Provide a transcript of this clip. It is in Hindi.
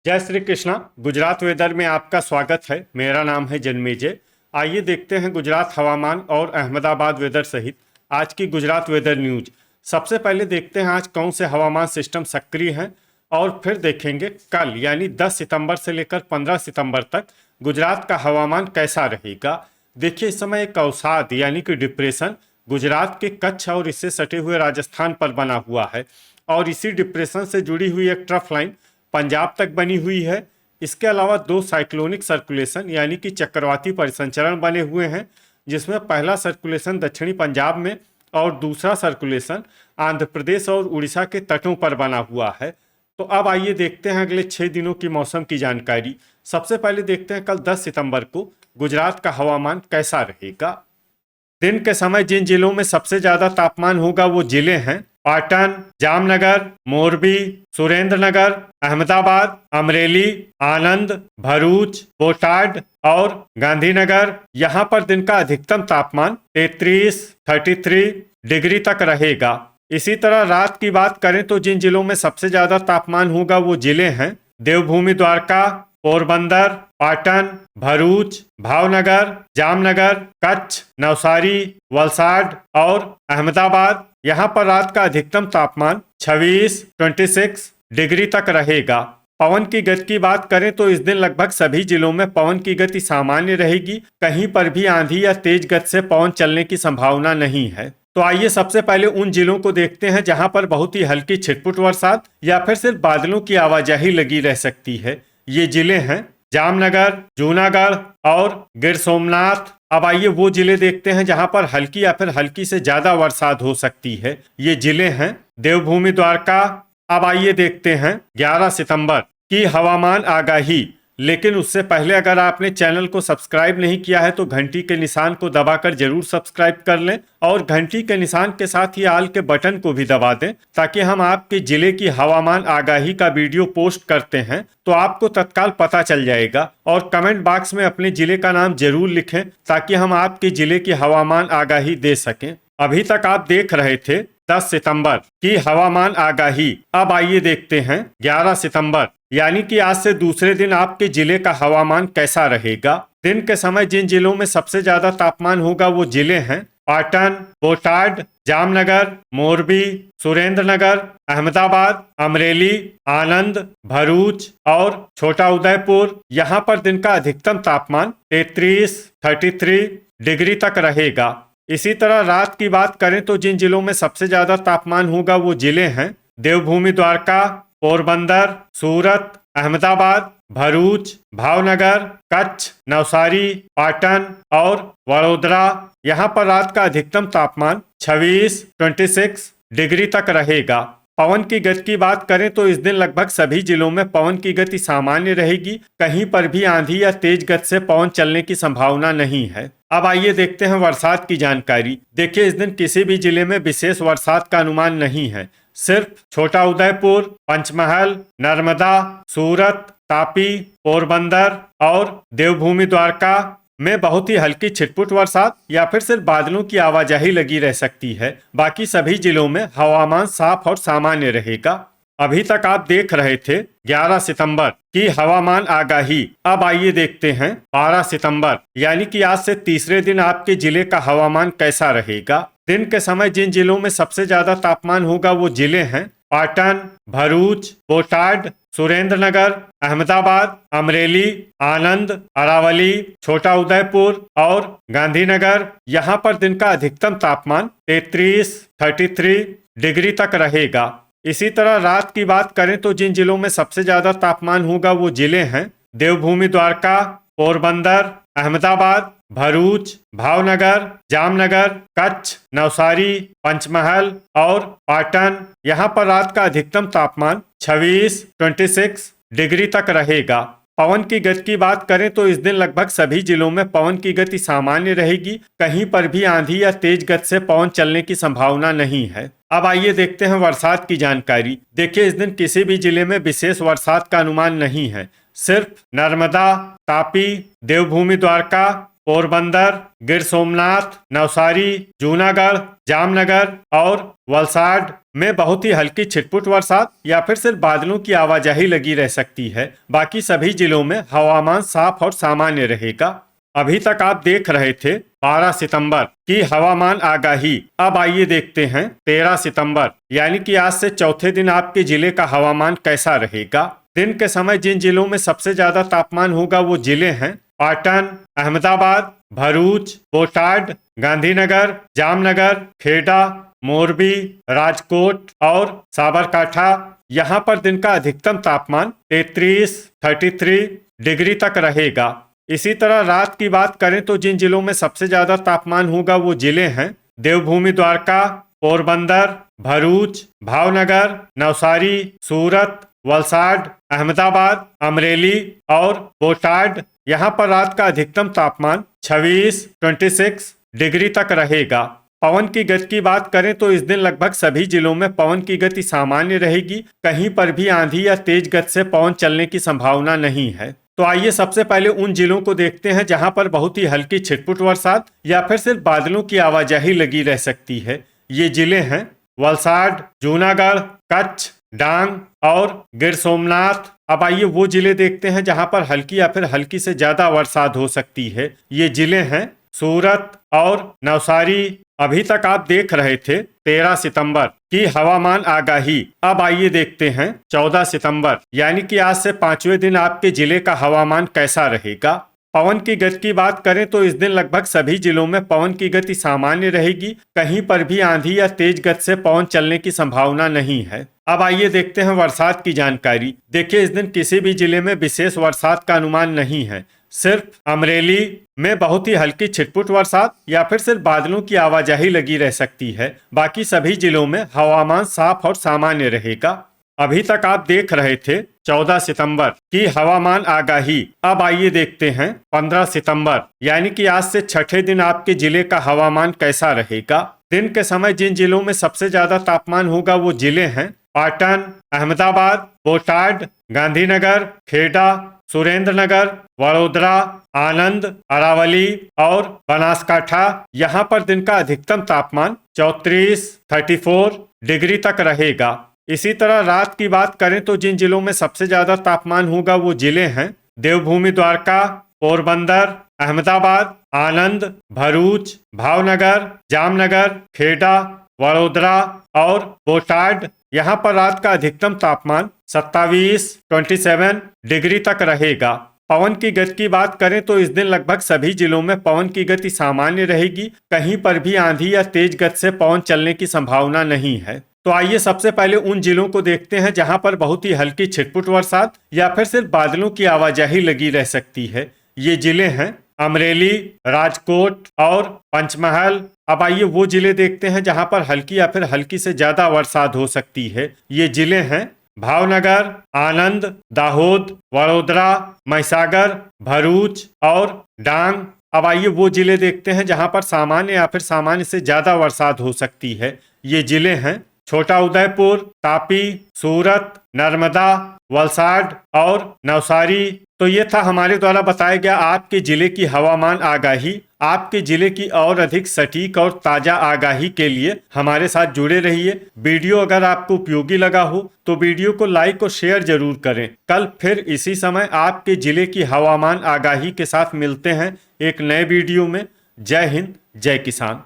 जय श्री कृष्णा। गुजरात वेदर में आपका स्वागत है। मेरा नाम है जन्मेजय। आइए देखते हैं गुजरात हवामान और अहमदाबाद वेदर सहित आज की गुजरात वेदर न्यूज। सबसे पहले देखते हैं आज कौन से हवामान सिस्टम सक्रिय हैं और फिर देखेंगे कल यानी 10 सितंबर से लेकर 15 सितंबर तक गुजरात का हवामान कैसा रहेगा। देखिए, इस समय एक अवसाद यानी कि डिप्रेशन गुजरात के कच्छ और इससे सटे हुए राजस्थान पर बना हुआ है और इसी डिप्रेशन से जुड़ी हुई एक ट्रफ लाइन पंजाब तक बनी हुई है। इसके अलावा दो साइक्लोनिक सर्कुलेशन यानी कि चक्रवाती परिसंचरण बने हुए हैं, जिसमें पहला सर्कुलेशन दक्षिणी पंजाब में और दूसरा सर्कुलेशन आंध्र प्रदेश और उड़ीसा के तटों पर बना हुआ है। तो अब आइए देखते हैं अगले 6 दिनों की मौसम की जानकारी। सबसे पहले देखते हैं कल 10 सितंबर को गुजरात का हवामान कैसा रहेगा। दिन के समय जिन जिलों में सबसे ज्यादा तापमान होगा वो जिले हैं पाटन, जामनगर, मोरबी, सुरेंद्रनगर, अहमदाबाद, अमरेली, आनंद, भरूच, बोटाड और गांधीनगर। यहाँ पर दिन का अधिकतम तापमान 33 डिग्री तक रहेगा। इसी तरह रात की बात करें तो जिन जिलों में सबसे ज्यादा तापमान होगा वो जिले हैं देवभूमि द्वारका, पोरबंदर, पाटन, भरूच, भावनगर, जामनगर, कच्छ, नवसारी, वलसाड और अहमदाबाद। यहाँ पर रात का अधिकतम तापमान 26 डिग्री तक रहेगा। पवन की गति की बात करें तो इस दिन लगभग सभी जिलों में पवन की गति सामान्य रहेगी। कहीं पर भी आंधी या तेज गति से पवन चलने की संभावना नहीं है। तो आइए सबसे पहले उन जिलों को देखते हैं जहां पर बहुत ही हल्की छिटपुट बरसात या फिर सिर्फ बादलों की आवाजाही लगी रह सकती है। ये जिले हैं जामनगर, जूनागढ़ और गिर सोमनाथ। अब आइए वो जिले देखते हैं जहां पर हल्की या फिर हल्की से ज्यादा बरसात हो सकती है। ये जिले हैं देवभूमि द्वारका। अब आइए देखते हैं 11 सितंबर की हवामान आगाही। लेकिन उससे पहले अगर आपने चैनल को सब्सक्राइब नहीं किया है तो घंटी के निशान को दबाकर जरूर सब्सक्राइब कर लें और घंटी के निशान के साथ ही आल के बटन को भी दबा दें, ताकि हम आपके जिले की हवामान आगाही का वीडियो पोस्ट करते हैं तो आपको तत्काल पता चल जाएगा। और कमेंट बॉक्स में अपने जिले का नाम जरूर लिखें ताकि हम आपके जिले की हवामान आगाही दे सकें। अभी तक आप देख रहे थे 10 सितंबर की हवामान आगाही। अब आइए देखते हैं 11 सितंबर यानी कि आज से दूसरे दिन आपके जिले का हवामान कैसा रहेगा। दिन के समय जिन जिलों में सबसे ज्यादा तापमान होगा वो जिले हैं पाटन, बोटाड, जामनगर, मोरबी, सुरेंद्रनगर, अहमदाबाद, अमरेली, आनंद, भरूच और छोटा उदयपुर। यहाँ पर दिन का अधिकतम तापमान 33 डिग्री तक रहेगा। इसी तरह रात की बात करें तो जिन जिलों में सबसे ज्यादा तापमान होगा वो जिले हैं देवभूमि द्वारका, पोरबंदर, सूरत, अहमदाबाद, भरूच, भावनगर, कच्छ, नवसारी, पाटन और वडोदरा। यहाँ पर रात का अधिकतम तापमान 26 डिग्री तक रहेगा। पवन की गति की बात करें तो इस दिन लगभग सभी जिलों में पवन की गति सामान्य रहेगी। कहीं पर भी आंधी या तेज गति से पवन चलने की संभावना नहीं है। अब आइए देखते हैं बरसात की जानकारी। देखिए, इस दिन किसी भी जिले में विशेष बरसात का अनुमान नहीं है। सिर्फ छोटा उदयपुर, पंचमहल, नर्मदा, सूरत, तापी, पोरबंदर और देवभूमि द्वारका में बहुत ही हल्की छिटपुट बरसात या फिर सिर्फ बादलों की आवाजाही लगी रह सकती है। बाकी सभी जिलों में हवामान साफ और सामान्य रहेगा। अभी तक आप देख रहे थे 11 सितंबर की हवामान आगाही। अब आइए देखते हैं 12 सितंबर यानी कि आज से तीसरे दिन आपके जिले का हवामान कैसा रहेगा। दिन के समय जिन जिलों में सबसे ज्यादा तापमान होगा वो जिले हैं पाटन, भरूच, बोटाड, सुरेंद्रनगर, अहमदाबाद, अमरेली, आनंद, अरावली, छोटा उदयपुर और गांधीनगर। यहाँ पर दिन का अधिकतम तापमान 33 डिग्री तक रहेगा। इसी तरह रात की बात करें तो जिन जिलों में सबसे ज्यादा तापमान होगा वो जिले हैं देवभूमि द्वारका, पोरबंदर, अहमदाबाद, भरूच, भावनगर, जामनगर, कच्छ, नवसारी, पंचमहल और पाटन। यहाँ पर रात का अधिकतम तापमान 26 डिग्री तक रहेगा। पवन की गति की बात करें तो इस दिन लगभग सभी जिलों में पवन की गति सामान्य रहेगी। कहीं पर भी आंधी या तेज गति से पवन चलने की संभावना नहीं है। अब आइए देखते हैं बरसात की जानकारी। देखिए, इस दिन किसी भी जिले में विशेष बरसात का अनुमान नहीं है। सिर्फ नर्मदा, तापी, देवभूमि द्वारका, पोरबंदर, गिर सोमनाथ, नवसारी, जूनागढ़, जामनगर और वलसाड में बहुत ही हल्की छिटपुट बरसात या फिर सिर्फ बादलों की आवाजाही लगी रह सकती है। बाकी सभी जिलों में हवामान साफ और सामान्य रहेगा। अभी तक आप देख रहे थे 12 सितंबर की हवामान आगाही। अब आइए देखते हैं 13 सितंबर यानी कि आज से चौथे दिन आपके जिले का हवामान कैसा रहेगा। दिन के समय जिन जिलों में सबसे ज्यादा तापमान होगा वो जिले हैं पाटन, अहमदाबाद, भरूच, बोटाड, गांधीनगर, जामनगर, खेड़ा, मोरबी, राजकोट और साबरकांठा। यहाँ पर दिन का अधिकतम तापमान 33 डिग्री तक रहेगा। इसी तरह रात की बात करें तो जिन जिलों में सबसे ज्यादा तापमान होगा वो जिले हैं देवभूमि द्वारका, पोरबंदर, भरूच, भावनगर, नवसारी, सूरत, वलसाड, अहमदाबाद, अमरेली और बोटाड। यहाँ पर रात का अधिकतम तापमान 26 डिग्री तक रहेगा। पवन की गति की बात करें तो इस दिन लगभग सभी जिलों में पवन की गति सामान्य रहेगी। कहीं पर भी आंधी या तेज गति से पवन चलने की संभावना नहीं है। तो आइए सबसे पहले उन जिलों को देखते हैं जहां पर बहुत ही हल्की छिटपुट बरसात या फिर सिर्फ बादलों की आवाजाही लगी रह सकती है। ये जिले हैं वलसाड, जूनागढ़, कच्छ, डांग और गिर सोमनाथ। अब आइए वो जिले देखते हैं जहां पर हल्की या फिर हल्की से ज्यादा बरसात हो सकती है। ये जिले हैं सूरत और नवसारी। अभी तक आप देख रहे थे 13 सितंबर की हवामान आगाही। अब आइए देखते हैं 14 सितंबर यानी कि आज से 5वें दिन आपके जिले का हवामान कैसा रहेगा। पवन की गति की बात करें तो इस दिन लगभग सभी जिलों में पवन की गति सामान्य रहेगी। कहीं पर भी आंधी या तेज गति से पवन चलने की संभावना नहीं है। अब आइए देखते हैं बरसात की जानकारी। देखिए इस दिन किसी भी जिले में विशेष बरसात का अनुमान नहीं है। सिर्फ अमरेली में बहुत ही हल्की छिटपुट बरसात या फिर सिर्फ बादलों की आवाजाही लगी रह सकती है। बाकी सभी जिलों में हवामान साफ और सामान्य रहेगा। अभी तक आप देख रहे थे 14 सितंबर की हवामान आगाही। अब आइए देखते हैं 15 सितंबर यानी कि आज से छठे दिन आपके जिले का हवामान कैसा रहेगा। दिन के समय जिन जिलों में सबसे ज्यादा तापमान होगा वो जिले हैं पाटन, अहमदाबाद, बोटाड, गांधीनगर, खेड़ा, सुरेंद्रनगर, वडोदरा, आनंद, अरावली और बनासकांठा। यहाँ पर दिन का अधिकतम तापमान 34 डिग्री तक रहेगा। इसी तरह रात की बात करें तो जिन जिलों में सबसे ज्यादा तापमान होगा वो जिले हैं देवभूमि द्वारका, पोरबंदर, अहमदाबाद, आनंद, भरूच, भावनगर, जामनगर, खेड़ा, वडोदरा और बोटाड। यहाँ पर रात का अधिकतम तापमान 27 डिग्री तक रहेगा। पवन की गति की बात करें तो इस दिन लगभग सभी जिलों में पवन की गति सामान्य रहेगी। कहीं पर भी आंधी या तेज गति से पवन चलने की संभावना नहीं है। तो आइए सबसे पहले उन जिलों को देखते हैं जहां पर बहुत ही हल्की छिटपुट बरसात या फिर सिर्फ बादलों की आवाजाही लगी रह सकती है। ये जिले हैं अमरेली, राजकोट और पंचमहल। अब आइए वो जिले देखते हैं जहां पर हल्की या फिर हल्की से ज्यादा बरसात हो सकती है। ये जिले हैं भावनगर, आनंद, दाहोद, वडोदरा, महिसागर, भरूच और डांग। अब आइए वो जिले देखते हैं जहां पर सामान्य या फिर सामान्य से ज्यादा बरसात हो सकती है। ये जिले हैं छोटा उदयपुर, तापी, सूरत, नर्मदा, वलसाड और नवसारी। तो ये था हमारे द्वारा बताया गया आपके जिले की हवामान आगाही। आपके जिले की और अधिक सटीक और ताजा आगाही के लिए हमारे साथ जुड़े रहिए। वीडियो अगर आपको उपयोगी लगा हो तो वीडियो को लाइक और शेयर जरूर करें। कल फिर इसी समय आपके जिले की हवामान आगाही के साथ मिलते हैं एक नए वीडियो में। जय हिंद, जय किसान।